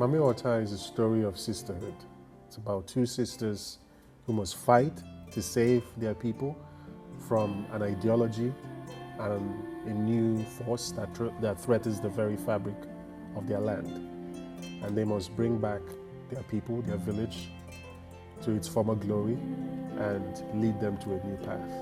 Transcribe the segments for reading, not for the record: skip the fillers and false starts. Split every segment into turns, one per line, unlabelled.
Mami Wata is a story of sisterhood. It's about two sisters who must fight to save their people from an ideology and a new force that threatens the very fabric of their land. And they must bring back their people, their village, to its former glory and lead them to a new path.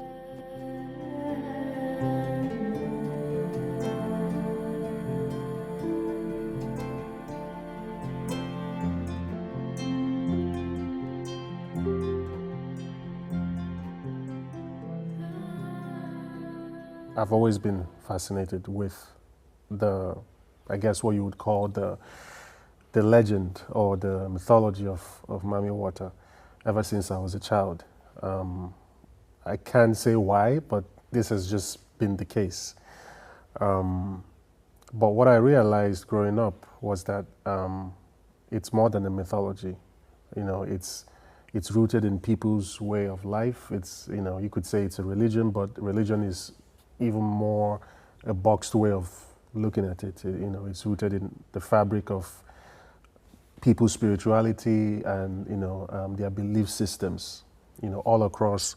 I've always been fascinated with I guess what you would call the legend or the mythology of Mami Wata ever since I was a child. I can't say why, but this has just been the case. But what I realized growing up was that it's more than a mythology. You know, it's rooted in people's way of life. It's, you know, you could say it's a religion, but religion is even more a boxed way of looking at it. You know, it's rooted in the fabric of people's spirituality and, you know, their belief systems, you know, all across,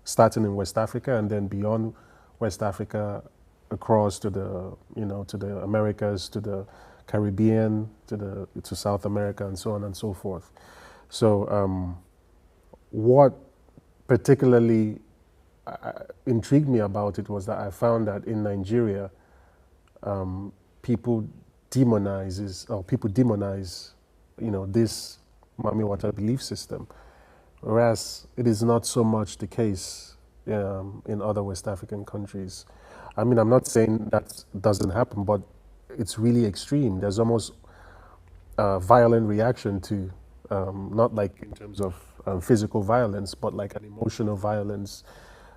starting in West Africa and then beyond West Africa, across to the, you know, to the Americas, to the Caribbean, to South America, and so on and so forth. So what particularly intrigued me about it was that I found that in Nigeria, people demonize, you know, this Mami Wata belief system, whereas it is not so much the case in other West African countries. I mean, I'm not saying that doesn't happen, but it's really extreme. There's almost a violent reaction to, not like in terms of physical violence, but like an emotional violence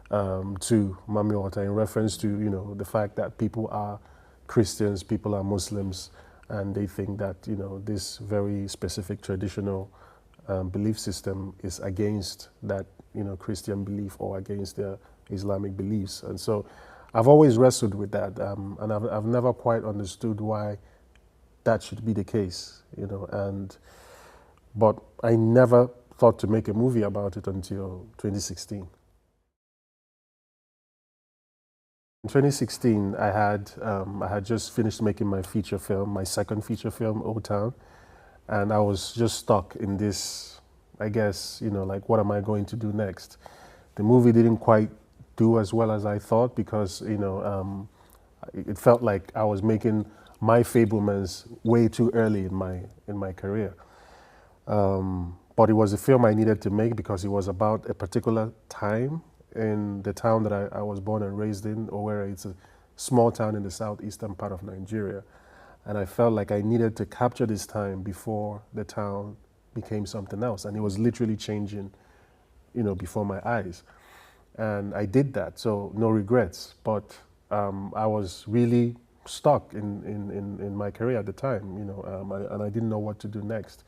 to Mami Wata in reference to, you know, the fact that people are Christians, people are Muslims, and they think that, you know, this very specific traditional belief system is against that, you know, Christian belief or against their Islamic beliefs. And so I've always wrestled with that, and I've never quite understood why that should be the case, you know, but I never thought to make a movie about it until 2016. In 2016, I had just finished making my feature film, my second feature film, Old Town, and I was just stuck in this, I guess, you know, like, what am I going to do next? The movie didn't quite do as well as I thought because, you know, it felt like I was making my Fablemans way too early in my career. But it was a film I needed to make because it was about a particular time in the town that I was born and raised in, Owerri. It's a small town in the southeastern part of Nigeria. And I felt like I needed to capture this time before the town became something else. And it was literally changing, you know, before my eyes. And I did that, so no regrets. But I was really stuck in my career at the time, you know, and I didn't know what to do next.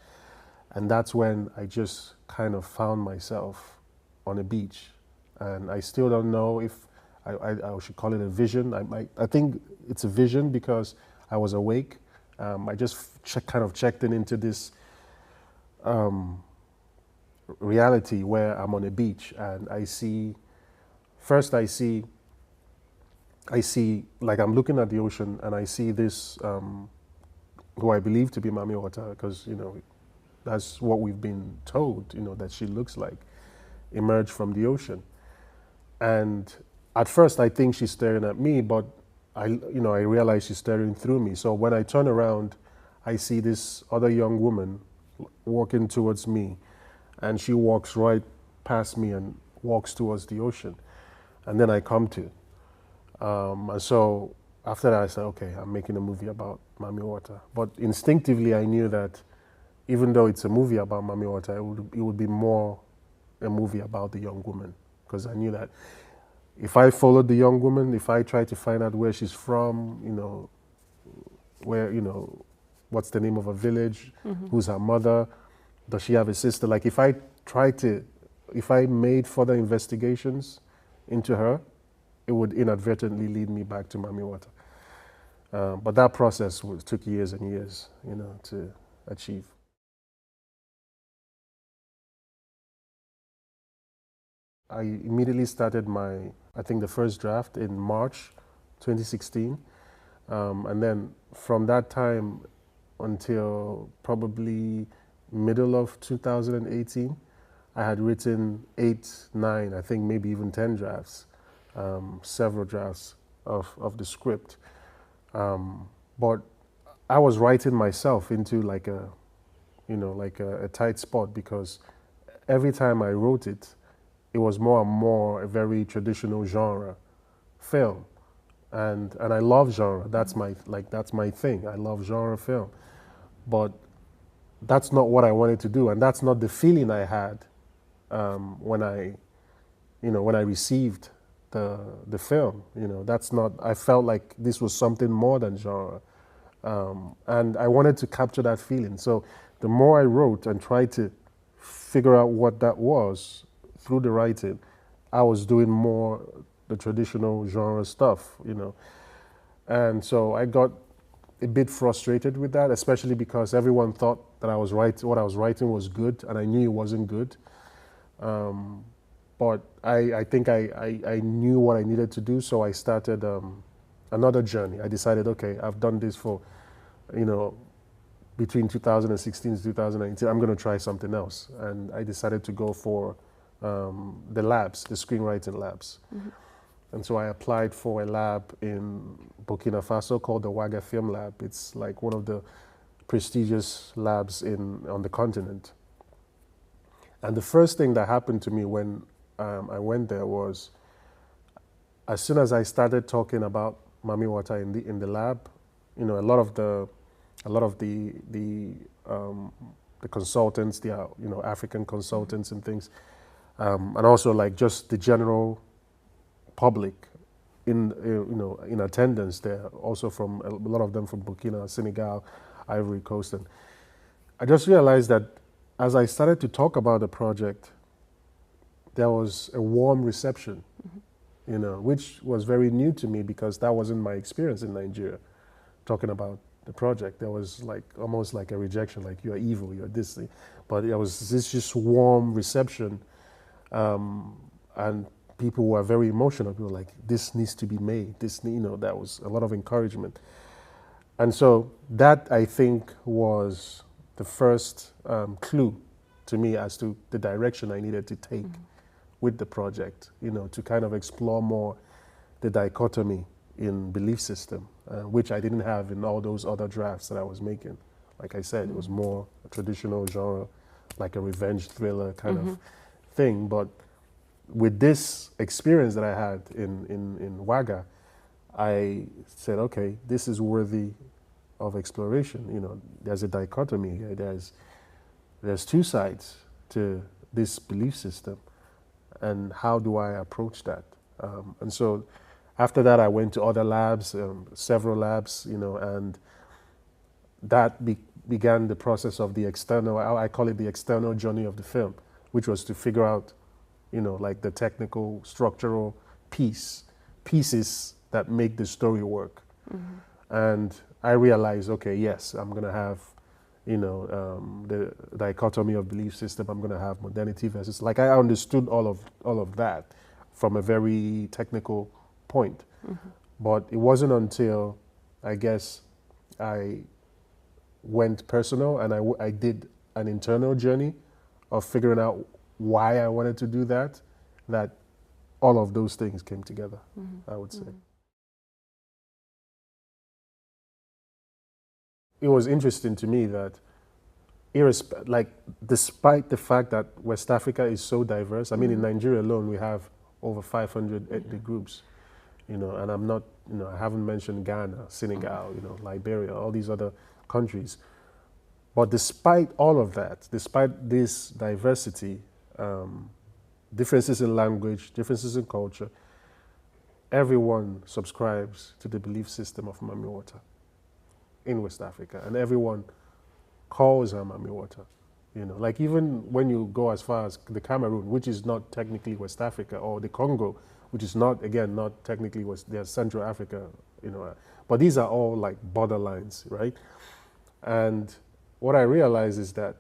And that's when I just kind of found myself on a beach. And I still don't know if I should call it a vision. I think it's a vision because I was awake. I just kind of checked into this reality where I'm on a beach and I see like I'm looking at the ocean and I see this, who I believe to be Mami Wata, because, you know, that's what we've been told, you know, that she looks like, emerge from the ocean. And at first I think she's staring at me, but I realize she's staring through me. So when I turn around, I see this other young woman walking towards me, and she walks right past me and walks towards the ocean. And then I come to. And so after that I said, okay, I'm making a movie about Mami Wata. But instinctively I knew that even though it's a movie about Mami Wata, it would be more a movie about the young woman. Because I knew that if I followed the young woman, if I tried to find out where she's from, you know, where, you know, what's the name of a village, who's her mother, does she have a sister? Like if I made further investigations into her, it would inadvertently lead me back to Mami Wata. But that process took years and years, you know, achieve. I immediately started I think the first draft in March 2016. And then from that time until probably middle of 2018, I had written 8, 9, I think maybe even 10 drafts, several drafts of the script. But I was writing myself into like a tight spot, because every time I wrote it, it was more and more a very traditional genre film. And I love genre. That's my thing. I love genre film. But that's not what I wanted to do, and that's not the feeling I had when I received the film. That's not. I felt like this was something more than genre, and I wanted to capture that feeling. So the more I wrote and tried to figure out what that was through the writing, I was doing more the traditional genre stuff, and so I got a bit frustrated with that, especially because everyone thought that what I was writing was good, and I knew it wasn't good. But I think I knew what I needed to do, so I started another journey. I decided, okay, I've done this for, between 2016 to 2019, I'm going to try something else. And I decided to go for the labs, the screenwriting labs. Mm-hmm. And so I applied for a lab in Burkina Faso called the Ouaga Film Lab. It's like one of the prestigious labs on the continent. And the first thing that happened to me when I went there was, as soon as I started talking about Mami Wata in the lab, a lot of the consultants, they are African consultants and things, and also like just the general public in attendance there, also from a lot of them from Burkina, Senegal, Ivory Coast. And I just realized that as I started to talk about the project, there was a warm reception, mm-hmm. Which was very new to me, because that wasn't my experience in Nigeria. Talking about the project, there was like almost like a rejection, like you're evil, you're this thing. But there was this just warm reception, and people were very emotional. People were like, this needs to be made. That was a lot of encouragement. And so that, I think, was the first clue to me as to the direction I needed to take mm-hmm. with the project, to kind of explore more the dichotomy in belief system, which I didn't have in all those other drafts that I was making. Like I said, mm-hmm. it was more a traditional genre, like a revenge thriller kind mm-hmm. of thing. But with this experience that I had in Ouaga, I said, okay, this is worthy of exploration. There's a dichotomy here. There's two sides to this belief system, and how do I approach that? And so after that, I went to other labs, several labs, and that began the process of the external, I call it the external journey of the film, which was to figure out, like the technical, structural pieces that make the story work. Mm-hmm. And I realized, okay, yes, I'm going to have, the dichotomy of belief system. I'm going to have modernity versus, like, I understood all of that from a very technical point. Mm-hmm. But it wasn't until, I guess, I went personal and I did an internal journey of figuring out why I wanted to do that all of those things came together, mm-hmm. I would say. Mm-hmm. It was interesting to me that despite the fact that West Africa is so diverse, I mean, mm-hmm. in Nigeria alone, we have over 500 ethnic groups, and I'm not, I haven't mentioned Ghana, Senegal, Liberia, all these other countries. But despite all of that, despite this diversity, differences in language, differences in culture, everyone subscribes to the belief system of Mami Wata in West Africa, and everyone calls her Mami Wata. Like even when you go as far as the Cameroon, which is not technically West Africa, or the Congo, which is not technically there's Central Africa, but these are all like borderlines, right? And what I realized is that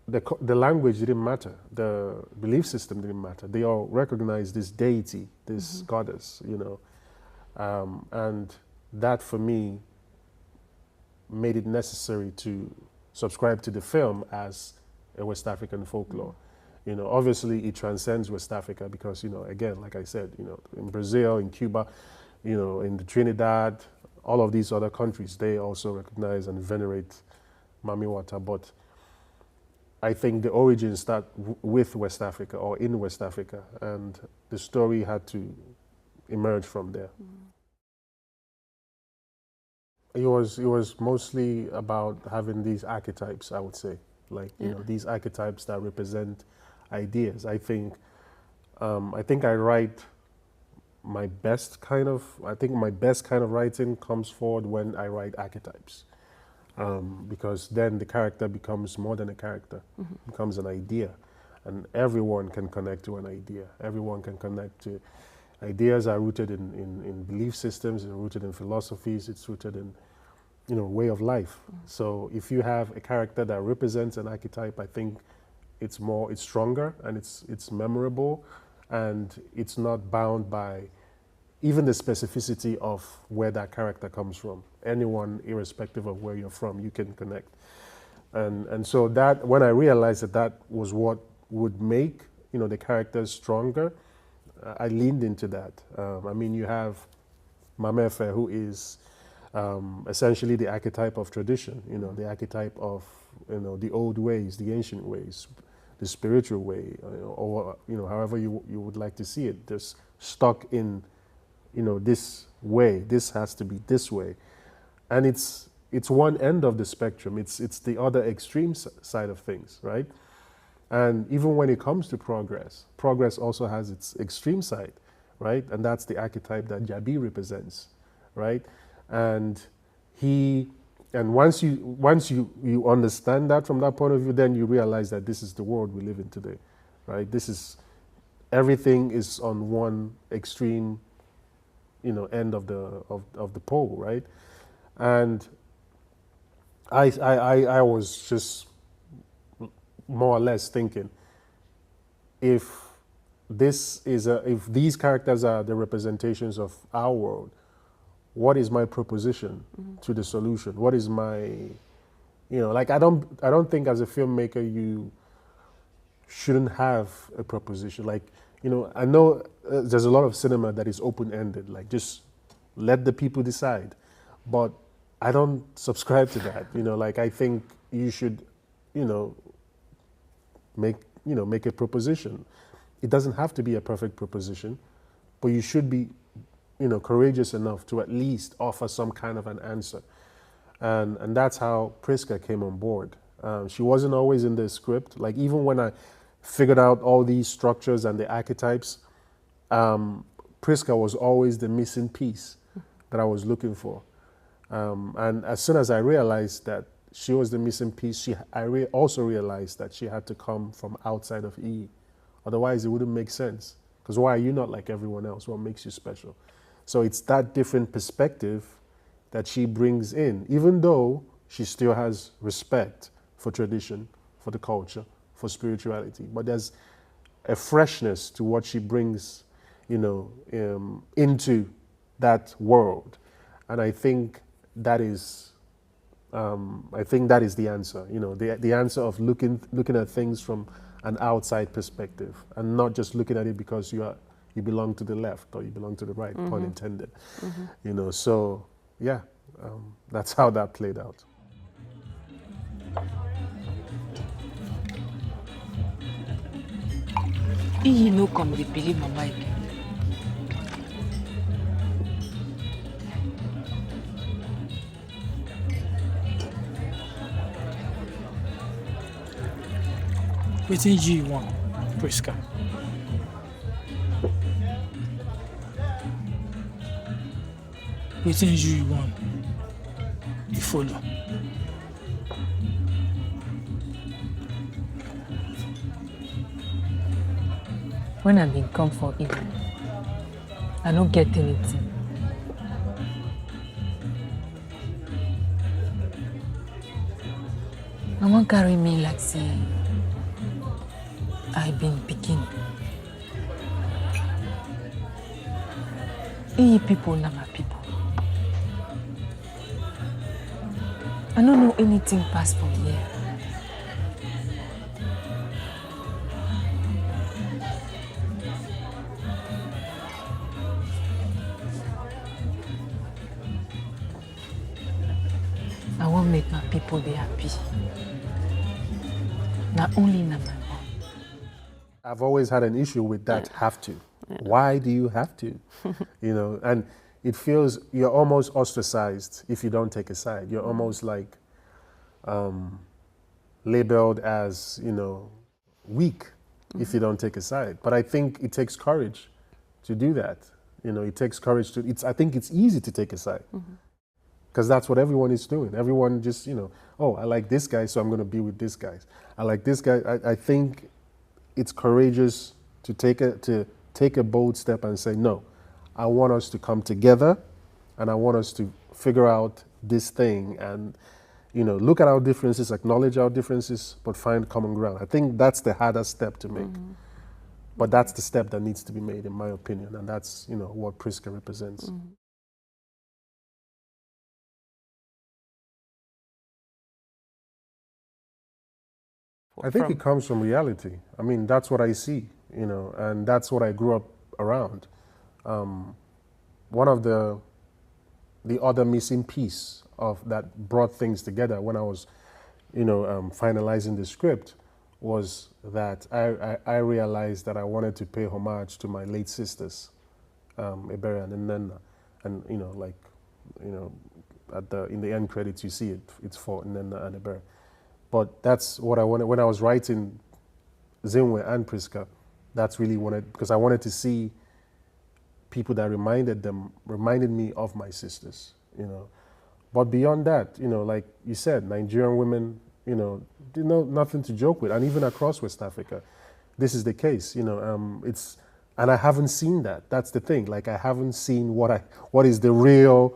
the language didn't matter, the belief system didn't matter. They all recognized this deity, this goddess, you know, and that for me made it necessary to subscribe to the film as a West African folklore. You know, obviously it transcends West Africa because, you know, again, like I said, you know, in Brazil, in Cuba, you know, in the Trinidad, all of these other countries, they also recognize and venerate Mami Wata. But I think the origins start with West Africa or in West Africa, and the story had to emerge from there. It was mostly about having these archetypes, I would say, like, you know, these archetypes that represent ideas. I think I write my best kind of writing comes forward when I write archetypes. Because then the character becomes more than a character, becomes an idea. And everyone can connect to an idea. Everyone can connect to ideas are rooted in belief systems, they're rooted in philosophies, it's rooted in, you know, way of life. So if you have a character that represents an archetype, I think it's stronger and it's memorable, and it's not bound by even the specificity of where that character comes from. Anyone, irrespective of where you're from, you can connect. And so that, when I realized that was what would make, you know, the characters stronger, I leaned into that. I mean, you have Mami Wata, who is essentially the archetype of tradition, you know, the archetype of, you know, the old ways, the ancient ways, the spiritual way, or, you know, however you would like to see it. Just stuck in, you know, this way, this has to be this way. And it's one end of the spectrum, it's the other extreme side of things, right? And even when it comes to progress also has its extreme side, right? And that's the archetype that Jabi represents, right? And once you understand that from that point of view, then you realize that this is the world we live in today, right? Everything is on one extreme, you know, end of the pole, right? And I was just more or less thinking, if these characters are the representations of our world, what is my proposition to the solution? What is my, you know, like, I don't think as a filmmaker you shouldn't have a proposition. Like, you know, I know there's a lot of cinema that is open-ended, like just let the people decide. But I don't subscribe to that. You know, like, I think you should, you know, make a proposition. It doesn't have to be a perfect proposition, but you should be, you know, courageous enough to at least offer some kind of an answer. And that's how Priska came on board. She wasn't always in the script. Like, even when I figured out all these structures and the archetypes, Priska was always the missing piece that I was looking for. And as soon as I realized that she was the missing piece, I also realized that she had to come from outside of E. Otherwise, it wouldn't make sense. Because why are you not like everyone else? What makes you special? So it's that different perspective that she brings in, even though she still has respect for tradition, for the culture, for spirituality. But there's a freshness to what she brings, you know, into that world. And I think that is the answer. You know, the answer of looking at things from an outside perspective, and not just looking at it because you belong to the left or you belong to the right, pun intended. You know, so yeah, that's how that played out.
You know, come the believe mama again.
Wetin you want, Priska? Wetin you want, you follow.
When I been come for evening, I don't get anything. Mama carry me like say I been picking. People na my people. I don't know anything past from here. I want make my people be happy. Not only na my mom.
I've always had an issue with that have to. Why do you have to? You know, and it feels you're almost ostracized if you don't take a side. You're almost like labeled as, you know, weak if you don't take a side. But I think it takes courage to do that. You know, it takes courage to, I think it's easy to take a side. Because that's what everyone is doing. Everyone just, you know, oh, I like this guy, so I'm going to be with this guy. I like this guy. I think it's courageous to take a bold step and say, no, I want us to come together and I want us to figure out this thing and, you know, look at our differences, acknowledge our differences, but find common ground. I think that's the hardest step to make. But that's the step that needs to be made, in my opinion, and that's, you know, what Priska represents. I think it comes from reality. I mean, that's what I see, you know, and that's what I grew up around. One of the other missing piece of that brought things together when I was, you know, finalizing the script was that I realized that I wanted to pay homage to my late sisters, Ebere and Nena, and, you know, like, you know, in the end credits you see it's for Nena and Ebere. But that's what I wanted when I was writing Zinwe and Priska. That's really because I wanted to see people that reminded me of my sisters, you know. But beyond that, you know, like you said, Nigerian women, you know, nothing to joke with, and even across West Africa, this is the case, you know. And I haven't seen that. That's the thing. Like I haven't seen what is the real.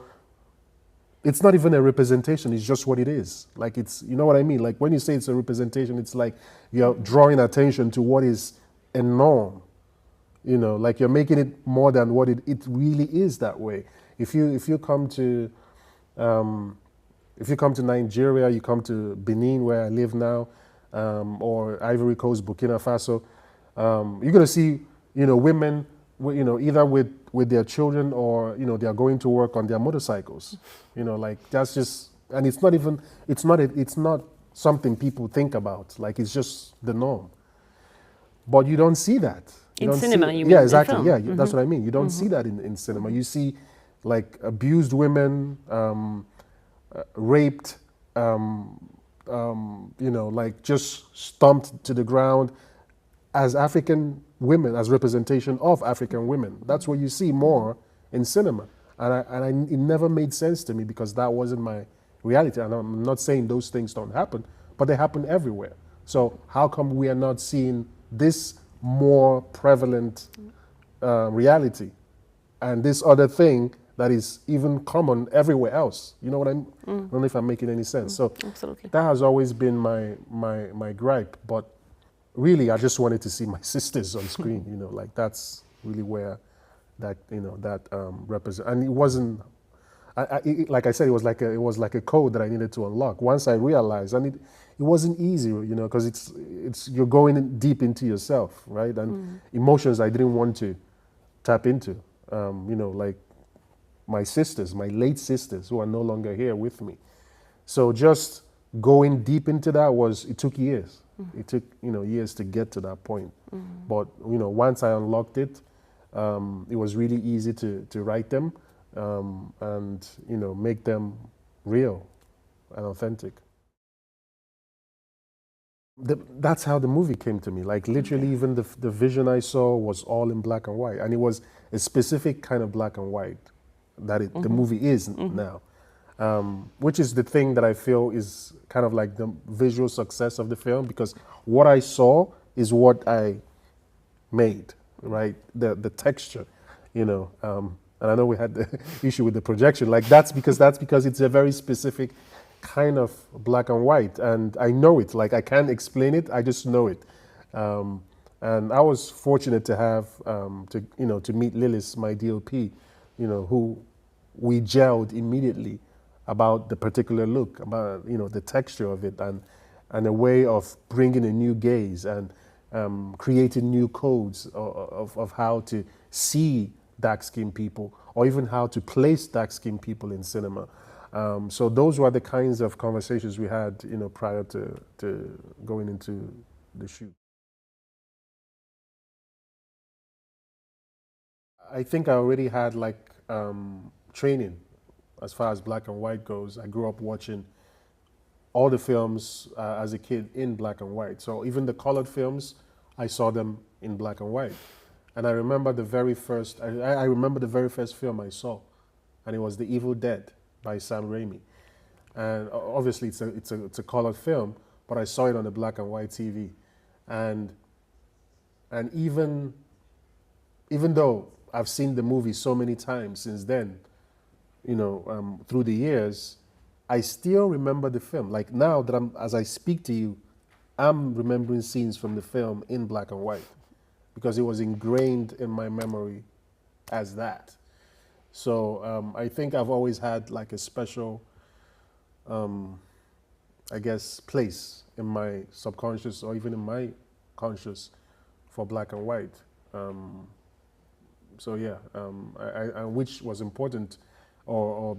It's not even a representation, it's just what it is. Like it's, you know what I mean? Like when you say it's a representation, it's like you're drawing attention to what is a norm. You know, like you're making it more than what it really is that way. If you come to Nigeria, you come to Benin where I live now, or Ivory Coast, Burkina Faso, you're gonna see, you know, women, you know, either with their children or, you know, they are going to work on their motorcycles. You know, like that's just, and it's not something people think about. Like it's just the norm. But you don't see that.
In cinema, you mean?
Yeah, exactly. Yeah, that's what I mean. You don't see that in cinema. You see like abused women, raped, you know, like just stomped to the ground as African women, as representation of African women. That's what you see more in cinema. And it never made sense to me because that wasn't my reality. And I'm not saying those things don't happen, but they happen everywhere. So how come we are not seeing this more prevalent reality and this other thing that is even common everywhere else? You know what I don't know if I'm making any sense. So
absolutely.
That has always been my gripe. But really, I just wanted to see my sisters on screen. You know, like that's really where that, you know, that represent. And it wasn't. Like I said, it was like a code that I needed to unlock. Once I realized, and it wasn't easy, you know, because it's you're going deep into yourself, right? And emotions I didn't want to tap into, you know, like my sisters, my late sisters who are no longer here with me. So just going deep into that it took years. It took, you know, years to get to that point. But, you know, once I unlocked it, it was really easy to write them. And, you know, make them real and authentic. That's how the movie came to me. Like literally even the vision I saw was all in black and white. And it was a specific kind of black and white that the movie is now. Which is the thing that I feel is kind of like the visual success of the film, because what I saw is what I made, right? The texture, you know. And I know we had the issue with the projection. Like that's because it's a very specific kind of black and white, and I know it. Like I can't explain it. I just know it. And I was fortunate to have to meet Lillis, my DOP, who we gelled immediately about the particular look, about the texture of it, and a way of bringing a new gaze and creating new codes of how to see dark-skinned people, or even how to place dark-skinned people in cinema. So those were the kinds of conversations we had, prior to going into the shoot. I think I already had training as far as black and white goes. I grew up watching all the films as a kid in black and white. So even the colored films, I saw them in black and white. And I remember the very first, I remember the very first film I saw, and it was The Evil Dead by Sam Raimi. And obviously it's a colored film, but I saw it on the black and white TV. And even though I've seen the movie so many times since then, through the years, I still remember the film. Like now that as I speak to you, I'm remembering scenes from the film in black and white because it was ingrained in my memory as that. So I think I've always had like a special, I guess, place in my subconscious or even in my conscious for black and white. So yeah, which was important or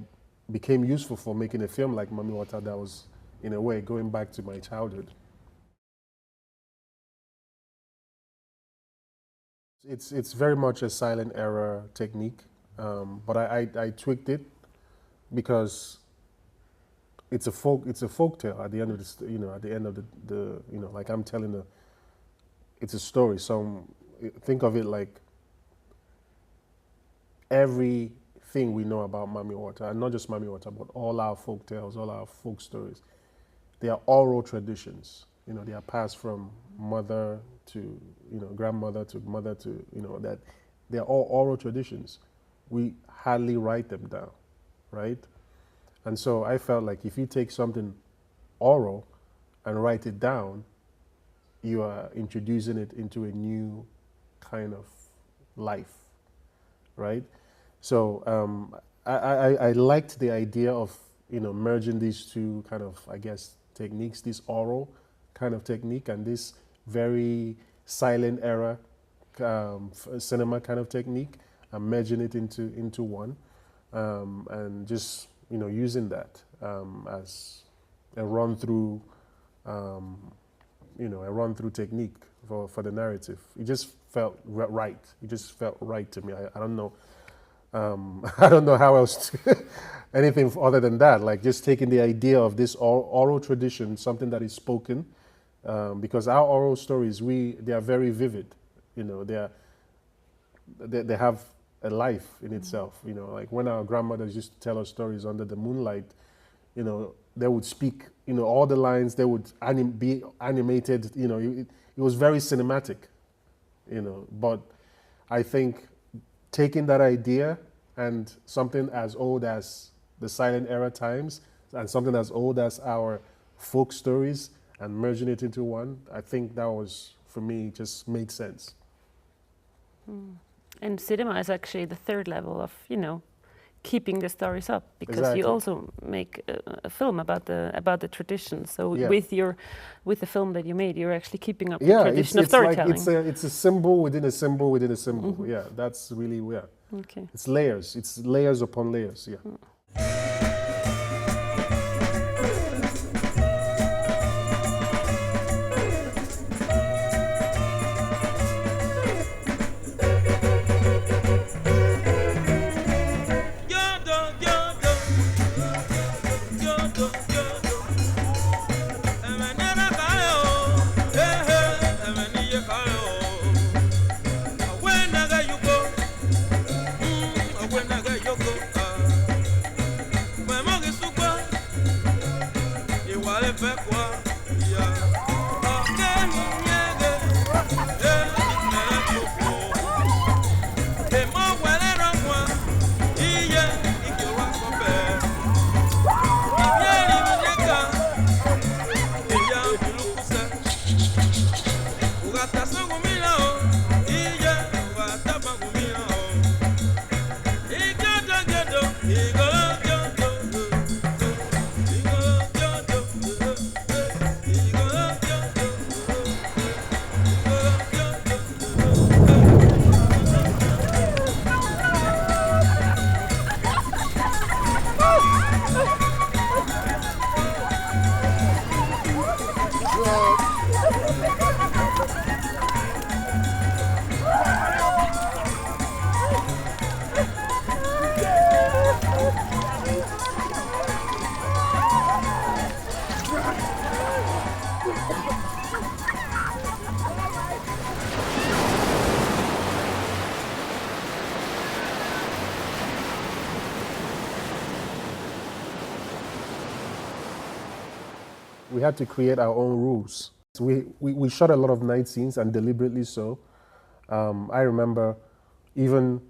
became useful for making a film like Mami Wata that was, in a way, going back to my childhood. It's very much a silent era technique, but I tweaked it because it's a folk tale at the end of the like I'm telling it's a story. So think of it like everything we know about Mami Wata, and not just Mami Wata, but all our folk tales, all our folk stories, they are oral traditions. They are passed from mother to grandmother to mother to that they are all oral traditions. We hardly write them down, right? And so I felt like if you take something oral and write it down, you are introducing it into a new kind of life, right? So I liked the idea of merging these two kind of, I guess, techniques, this oral kind of technique and this very silent era cinema kind of technique, and merging it into one, and just using that as a run through technique for the narrative. It just felt right. It just felt right to me. I don't know. I don't know how else to anything other than that. Like just taking the idea of this oral tradition, something that is spoken, because our oral stories, they are very vivid. They have a life in itself. Like when our grandmothers used to tell us stories under the moonlight, they would speak. All the lines they would be animated. It was very cinematic. But I think taking that idea and something as old as the silent era times and something as old as our folk stories and merging it into one, I think that was, for me, just made sense.
And cinema is actually the third level of, keeping the stories up, because
Exactly.
you also make a film about the tradition. So
Yeah.
with the film that you made, you're actually keeping up the
Yeah,
tradition of
it's like
storytelling.
it's a symbol within a symbol within a symbol. Yeah, that's really
Okay.
It's layers. It's layers upon layers. Yeah. We had to create our own rules. We shot a lot of night scenes, and deliberately so. I remember even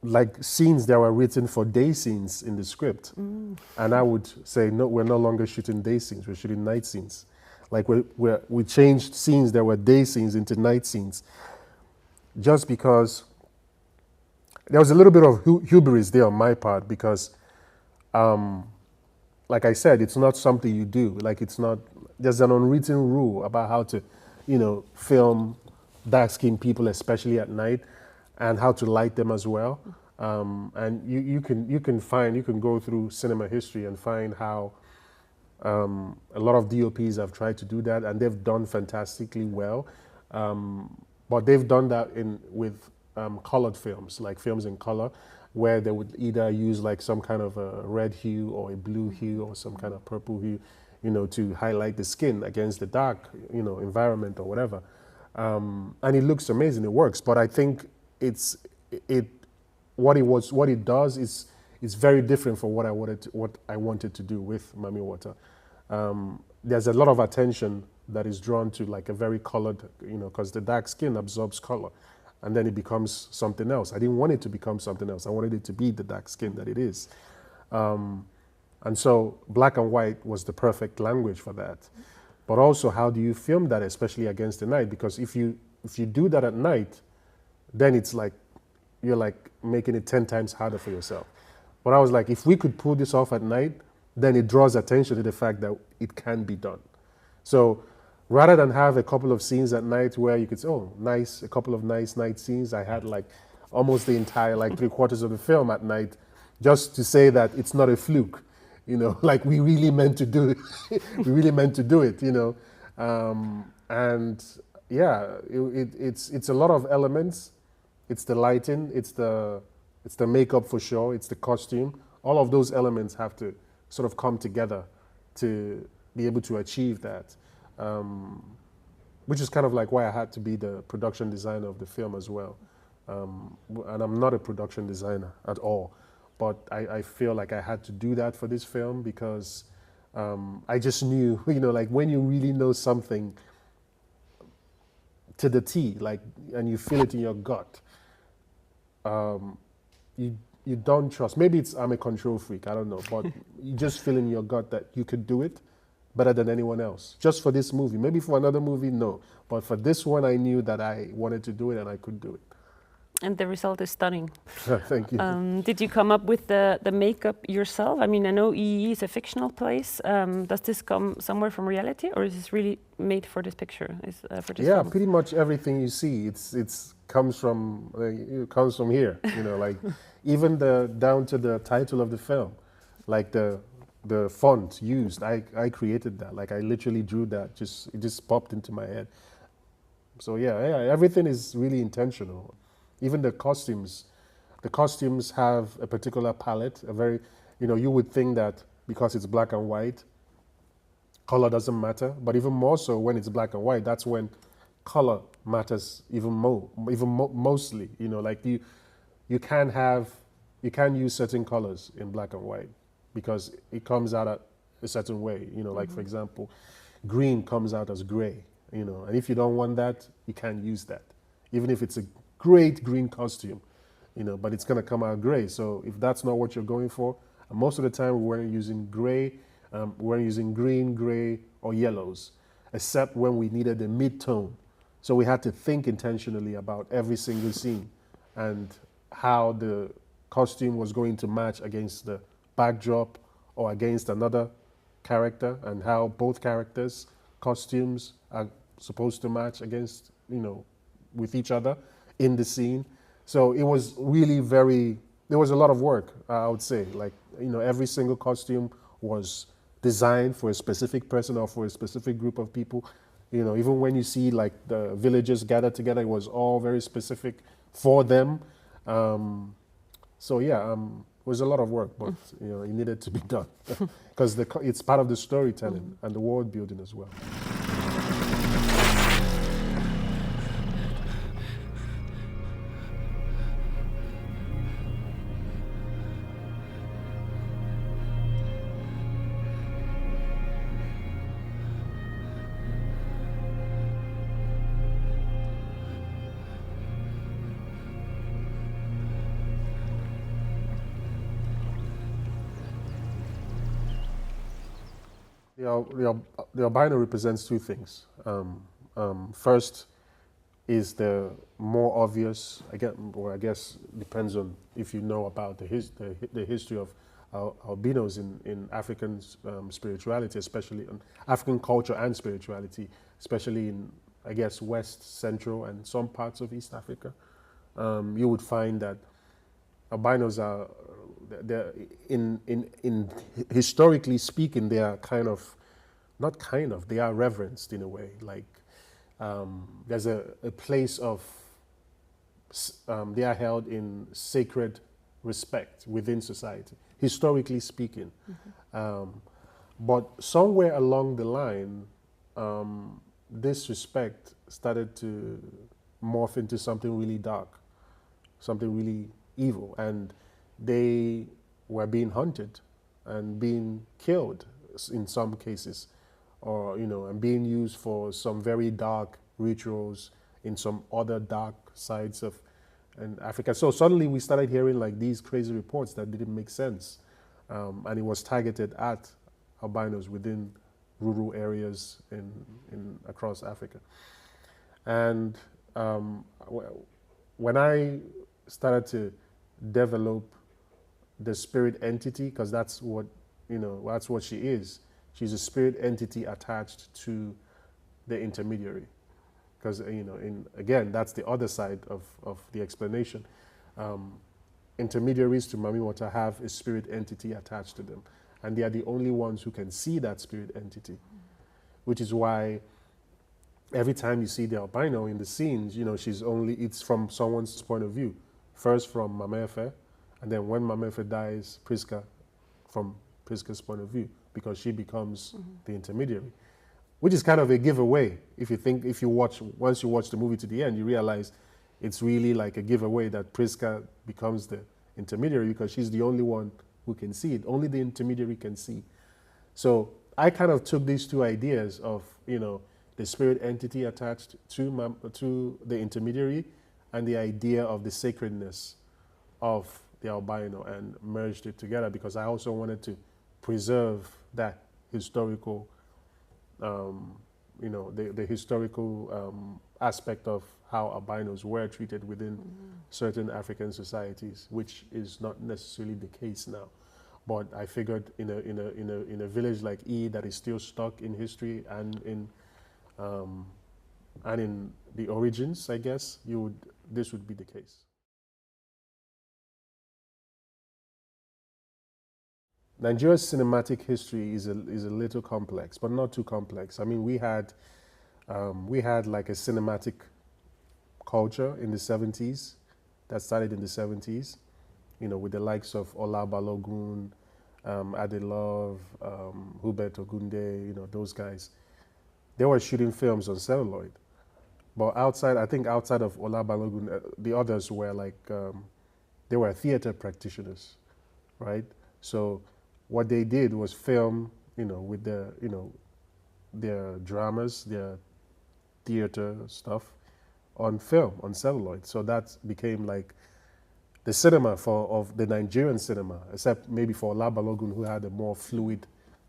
like scenes that were written for day scenes in the script. And I would say, no, we're no longer shooting day scenes, we're shooting night scenes. Like we changed scenes that were day scenes into night scenes, just because there was a little bit of hubris there on my part, because like I said, it's not something you do. Like it's not, there's an unwritten rule about how to, film dark-skinned people, especially at night, and how to light them as well. And you can go through cinema history and find how a lot of DOPs have tried to do that, and they've done fantastically well. But they've done that with colored films, like films in color, where they would either use like some kind of a red hue or a blue hue or some kind of purple hue, to highlight the skin against the dark, environment or whatever. And it looks amazing, it works. But I think what it does is very different from what I wanted to do with Mami Wata. There's a lot of attention that is drawn to like a very colored, because the dark skin absorbs color, and then it becomes something else. I didn't want it to become something else. I wanted it to be the dark skin that it is. And so black and white was the perfect language for that. But also, how do you film that, especially against the night? Because if you do that at night, then it's like you're like making it 10 times harder for yourself. But I was like, if we could pull this off at night, then it draws attention to the fact that it can be done. So rather than have a couple of scenes at night where you could say, oh, nice, a couple of nice night scenes, I had like almost the entire, like 3/4 of the film at night, just to say that it's not a fluke, like we really meant to do it. We really meant to do it, and yeah, it's a lot of elements. It's the lighting, it's the makeup for sure, it's the costume. All of those elements have to sort of come together to be able to achieve that. Which is kind of like why I had to be the production designer of the film as well. And I'm not a production designer at all, but I feel like I had to do that for this film because I just knew, like when you really know something to the T, like, and you feel it in your gut, you don't trust. Maybe I'm a control freak, I don't know, but you just feel in your gut that you could do it better than anyone else. Just for this movie. Maybe for another movie, no. But for this one, I knew that I wanted to do it and I could do it.
And the result is stunning.
Thank you.
Did you come up with the makeup yourself? I mean, I know EE is a fictional place. Does this come somewhere from reality, or is this really made for this picture? For this film?
Pretty much everything you see, it comes from here. Like even down to the title of the film, like the font used. I created that. Like I literally drew that. It just popped into my head. So yeah, everything is really intentional. Even the costumes have a particular palette, a very, you would think that because it's black and white, color doesn't matter, but even more so when it's black and white, that's when color matters even more, mostly, like you can't use certain colors in black and white because it comes out a certain way, like for example, green comes out as gray, and if you don't want that, you can't use that, even if it's a great green costume, but it's going to come out gray. So if that's not what you're going for, and most of the time we weren't using gray, we weren't using green, gray, or yellows, except when we needed a mid-tone. So we had to think intentionally about every single scene and how the costume was going to match against the backdrop or against another character, and how both characters' costumes are supposed to match against, with each other in the scene. So it was really there was a lot of work, I would say. Like, every single costume was designed for a specific person or for a specific group of people. Even when you see like the villagers gathered together, it was all very specific for them. So yeah, it was a lot of work, but it needed to be done because it's part of the storytelling and the world building as well. The albino represents two things. First is the more obvious, I guess depends on if you know about the history of albinos in African spirituality, especially in African culture and spirituality, especially in, I guess, West, Central, and some parts of East Africa. You would find that albinos are, in historically speaking, they are they are reverenced in a way. Like, there's a place of, they are held in sacred respect within society, historically speaking. But somewhere along the line, this respect started to morph into something really dark, something really evil, and they were being hunted and being killed in some cases, or and being used for some very dark rituals in some other dark sides of Africa. So suddenly we started hearing like these crazy reports that didn't make sense, and it was targeted at albinos within rural areas in across Africa. And when I started to develop the spirit entity, because that's what she is. She's a spirit entity attached to the intermediary, because again, that's the other side of the explanation. Intermediaries to Mami Wata have a spirit entity attached to them, and they are the only ones who can see that spirit entity, which is why every time you see the albino in the scenes, it's from someone's point of view. First from Mama Efe, and then when Mama Efe dies, Priska, from Priska's point of view, because she becomes the intermediary, which is kind of a giveaway. Once you watch the movie to the end, you realize it's really like a giveaway that Priska becomes the intermediary, because she's the only one who can see it. Only the intermediary can see. So I kind of took these two ideas of, the spirit entity attached to the intermediary and the idea of the sacredness of the albino, and merged it together, because I also wanted to preserve that historical, the historical aspect of how albinos were treated within certain African societies, which is not necessarily the case now. But I figured in a village like E that is still stuck in history and in the origins, I guess this would be the case. Nigeria's cinematic history is a little complex, but not too complex. I mean, we had like a cinematic culture in the 70s that started in the 70s, with the likes of Ola Balogun, Adelove, Hubert Ogunde, those guys. They were shooting films on celluloid. But outside of Ola Balogun, the others were like, they were theater practitioners, right? So what they did was film, with their dramas, their theater stuff on film, on celluloid. So that became like the cinema of the Nigerian cinema, except maybe for Ola Balogun, who had a more fluid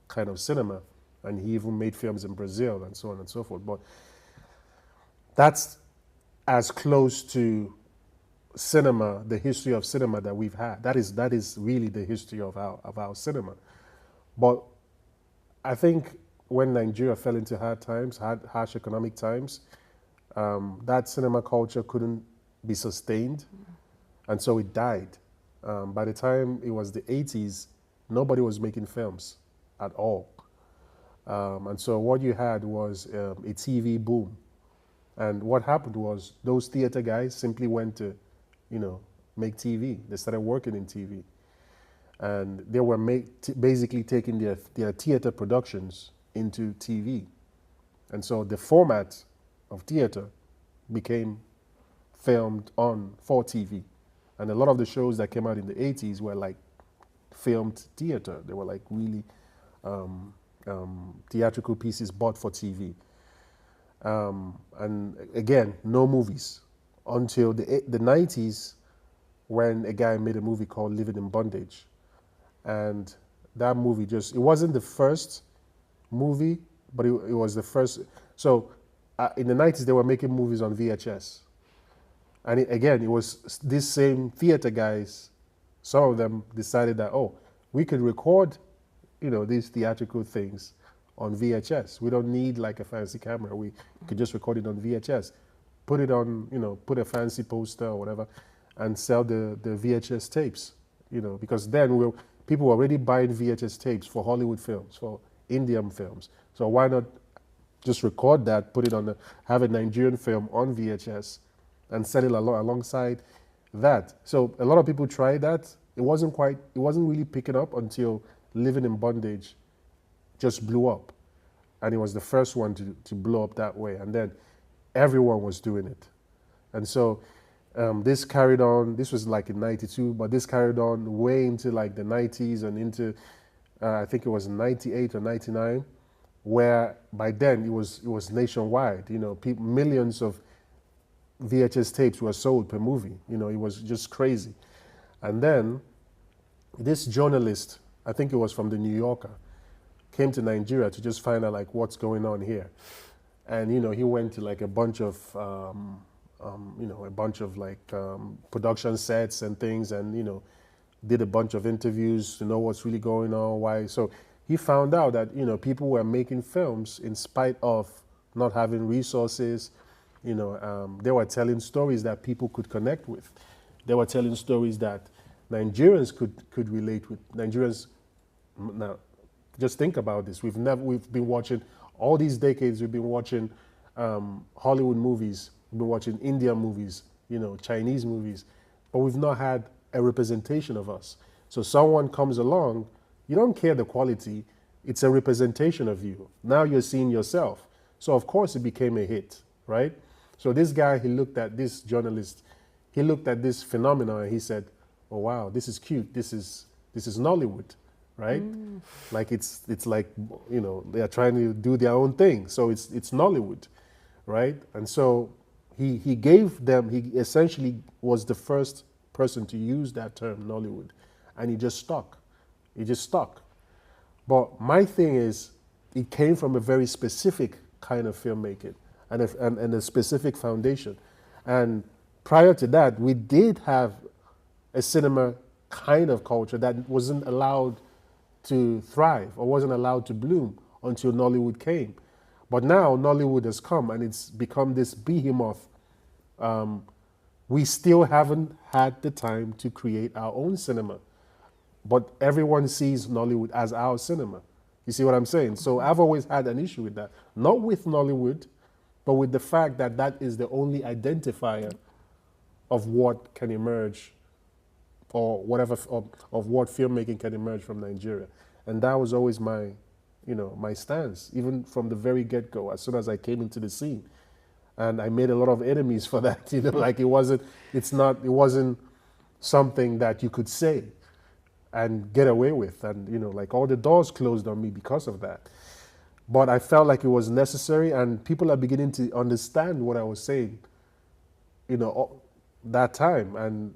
kind of cinema, and he even made films in Brazil and so on and so forth. But that's as close to cinema, the history of cinema that we've had. That is really the history of our cinema. But I think when Nigeria fell into hard times, harsh economic times, that cinema culture couldn't be sustained, and so it died. By the time it was the 80s, nobody was making films at all. And so what you had was a TV boom. And what happened was those theater guys simply went to, make TV. They started working in TV. And they were basically taking their theater productions into TV. And so the format of theater became filmed for TV. And a lot of the shows that came out in the 80s were like filmed theater. They were like really theatrical pieces bought for TV. And again, no movies until the 90s, when a guy made a movie called Living in Bondage. And that movie it wasn't the first movie, but it was the first. So in the 90s, they were making movies on VHS. And it was these same theater guys, some of them decided that, we could record, these theatrical things on VHS. We don't need like a fancy camera. We could just record it on VHS, put it on, put a fancy poster or whatever, and sell the VHS tapes, because then people were already buying VHS tapes for Hollywood films, for Indian films. So why not just record that, put it have a Nigerian film on VHS and sell it alongside that. So a lot of people tried that. It wasn't really picking up until Living in Bondage just blew up. And it was the first one to blow up that way. And then everyone was doing it. And so this carried on. This was like in 92, but this carried on way into like the 90s and into, I think it was 98 or 99, where by then it was nationwide. Millions of VHS tapes were sold per movie. It was just crazy. And then this journalist, I think it was from the New Yorker, came to Nigeria to just find out like what's going on here. And he went to like a bunch of production sets and things, and did a bunch of interviews to know what's really going on, why. So he found out that people were making films in spite of not having resources. They were telling stories that people could connect with. They were telling stories that Nigerians could relate with. Nigerians, now, just think about this. We've been watching all these decades. We've been watching Hollywood movies. We've been watching Indian movies, Chinese movies, but we've not had a representation of us. So someone comes along, you don't care the quality. It's a representation of you. Now you're seeing yourself. So of course it became a hit, right? So this guy, this journalist, he looked at this phenomenon and he said, "Oh wow, this is cute. This is Nollywood." Right? Like it's like, they are trying to do their own thing. So it's Nollywood, right? And so he essentially was the first person to use that term, Nollywood. And he just stuck. But my thing is, it came from a very specific kind of filmmaking and a specific foundation. And prior to that, we did have a cinema kind of culture that wasn't allowed to thrive or wasn't allowed to bloom until Nollywood came. But now Nollywood has come and it's become this behemoth. We still haven't had the time to create our own cinema, but everyone sees Nollywood as our cinema. You see what I'm saying? So I've always had an issue with that. Not with Nollywood, but with the fact that that is the only identifier of what can emerge, or whatever, of what filmmaking can emerge from Nigeria. And that was always my stance, even from the very get-go, as soon as I came into the scene. And I made a lot of enemies for that, like it wasn't something that you could say and get away with. And, like all the doors closed on me because of that. But I felt like it was necessary, and people are beginning to understand what I was saying, that time. And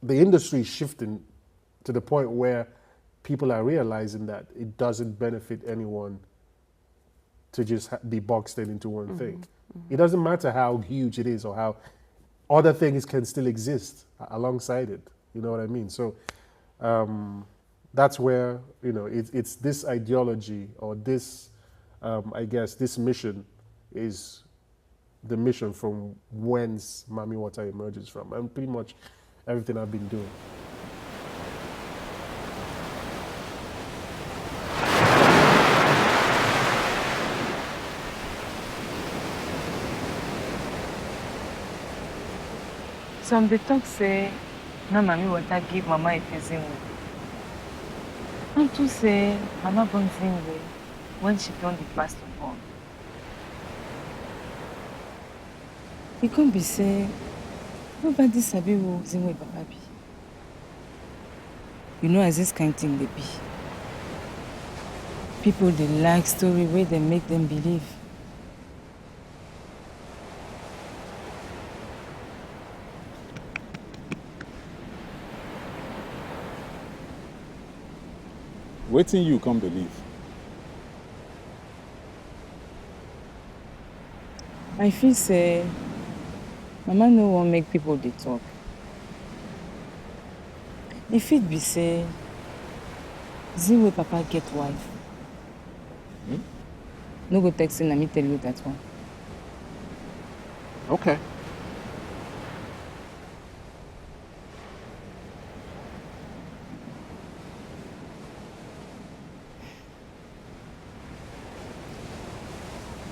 the industry is shifting to the point where people are realizing that it doesn't benefit anyone to just be boxed into one thing. It doesn't matter how huge it is or how other things can still exist alongside it. You know what I mean? So that's where, you know, it's this ideology or this, I guess, this mission is the mission from whence Mami Wata emerges from, and pretty much everything I've been doing.
Some dey talk say na Mami Wata give Mama Efezinwe. Some too say Mama born Zinwe when she don dey pass to born. E come be say nobody sabi who Zinwe Papa be. You know as this kind thing dey be. People dey like story wey dem make them believe.
Wetin you come believe?
I feel say Mama no wan make people dey talk. E fit be say Zinwe Papa get wife. No go text say na me tell you that one.
Okay.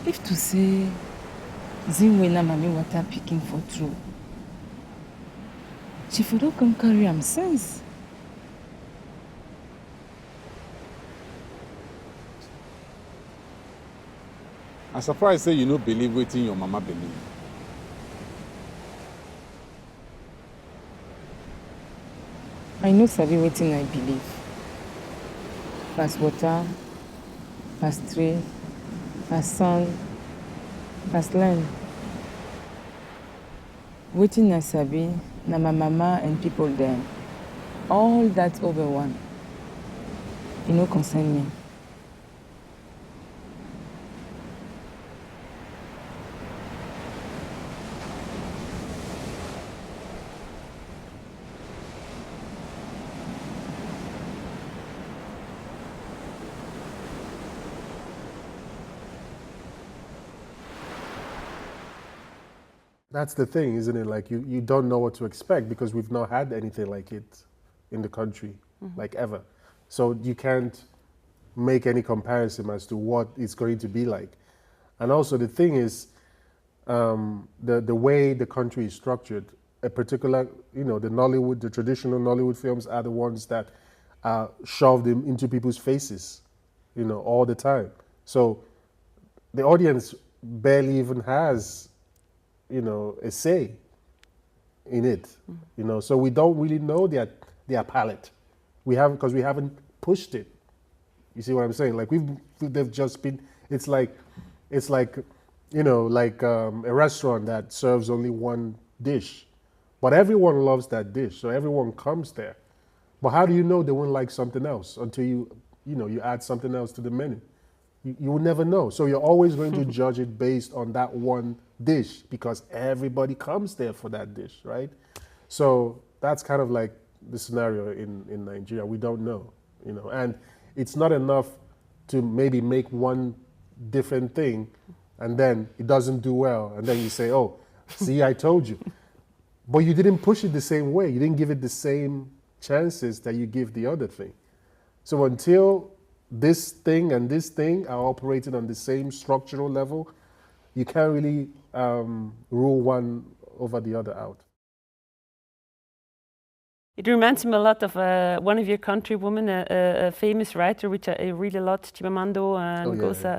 If to say Zinwe na Mami Wata pikin for true, she for don come carry am since.
I'm surprised say you no believe wetin your mama believe.
I no sabi wetin I believe. Pass water, pass tree, pass sun, pass land. Wetin I sabi na my mama and people dem. All that over one. E no concern me.
That's the thing, isn't it? Like you don't know what to expect because we've not had anything like it in the country, like ever. So you can't make any comparison as to what it's going to be like. And also the thing is, the way the country is structured, a particular, you know, the Nollywood, the traditional Nollywood films are the ones that are shoved into people's faces, you know, all the time. So the audience barely even has, you know, a say in it, you know. So we don't really know their palette. We haven't, because we haven't pushed it. You see what I'm saying? Like they've just been. It's like, you know, like a restaurant that serves only one dish, but everyone loves that dish, so everyone comes there. But how do you know they won't like something else until you know, you add something else to the menu? You will never know. So you're always going to judge it based on that one dish because everybody comes there for that dish, right? So that's kind of like the scenario in Nigeria. We don't know, you know, and it's not enough to maybe make one different thing and then it doesn't do well. And then you say, oh, see, I told you. But you didn't push it the same way. You didn't give it the same chances that you give the other thing. So until this thing and this thing are operating on the same structural level, you can't really rule one over the other out.
It reminds me a lot of one of your countrywomen, a famous writer, which I really loved, Chimamanda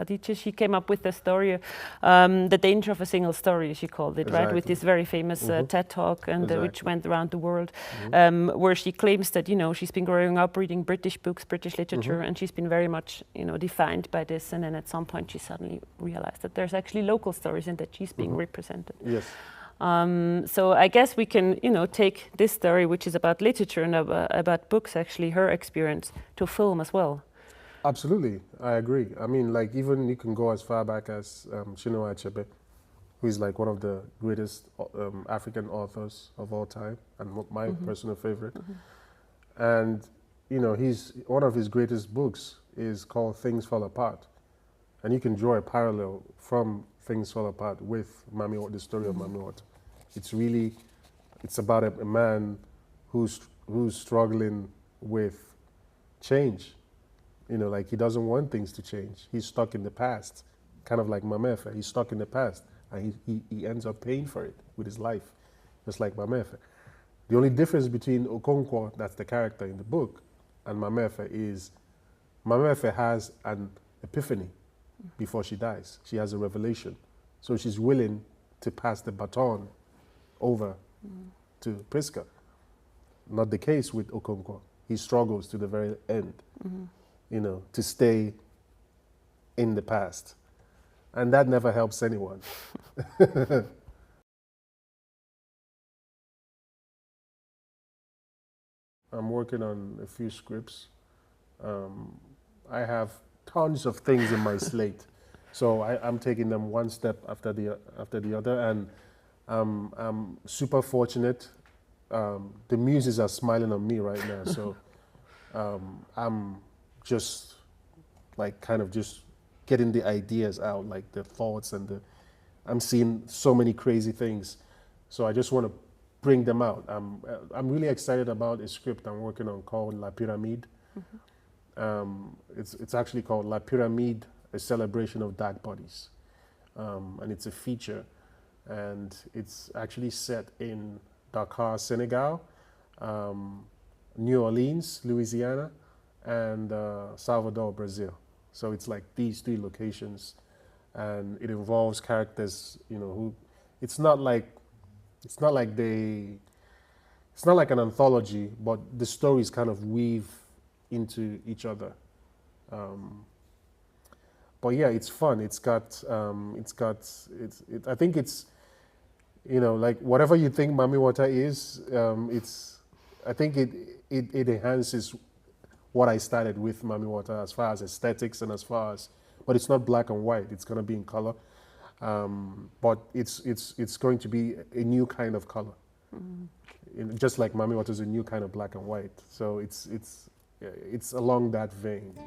Adichie. She came up with the story, The Danger of a Single Story, she called it, right? With this very famous TED Talk, and which went around the world, where she claims that, you know, she's been growing up reading British books, British literature, and she's been very much, you know, defined by this. And then at some point she suddenly realized that there's actually local stories and that she's being represented.
Yes.
So I guess we can, you know, take this story, which is about literature and about books, actually, her experience, to film as well.
Absolutely, I agree. I mean, like, even you can go as far back as Chinua Achebe. who is like one of the greatest African authors of all time and my personal favorite. And you know, one of his greatest books is called Things Fall Apart. And you can draw a parallel from Things Fall Apart with the story of Mami Wata. It's about a man who's struggling with change. You know, like he doesn't want things to change. He's stuck in the past, kind of like Mamefe. He's stuck in the past, and he ends up paying for it with his life, just like Mamefe. The only difference between Okonkwo, that's the character in the book, and Mamefe is Mamefe has an epiphany before she dies. She has a revelation. So she's willing to pass the baton over to Priska. Not the case with Okonkwo. He struggles to the very end, you know, to stay in the past. And that never helps anyone. I'm working on a few scripts. I have tons of things in my slate. So I'm taking them one step after the other, and I'm super fortunate. The muses are smiling on me right now, so I'm just like kind of just getting the ideas out, like the thoughts I'm seeing so many crazy things. So I just want to bring them out. I'm really excited about a script I'm working on called La Pyramide. It's actually called La Pyramide, a celebration of dark bodies. And it's a feature, and it's actually set in Dakar, Senegal, New Orleans, Louisiana, and Salvador, Brazil. So it's like these three locations, and it involves characters, you know, who it's not like an anthology, but the stories kind of weave into each other. But yeah, it's fun. I think it's, you know, like whatever you think Mami Wata is, I think it enhances what I started with Mami Wata as far as aesthetics and as far as, but it's not black and white. It's going to be in color, but it's going to be a new kind of color, just like Mami Wata is a new kind of black and white. So it's along that vein.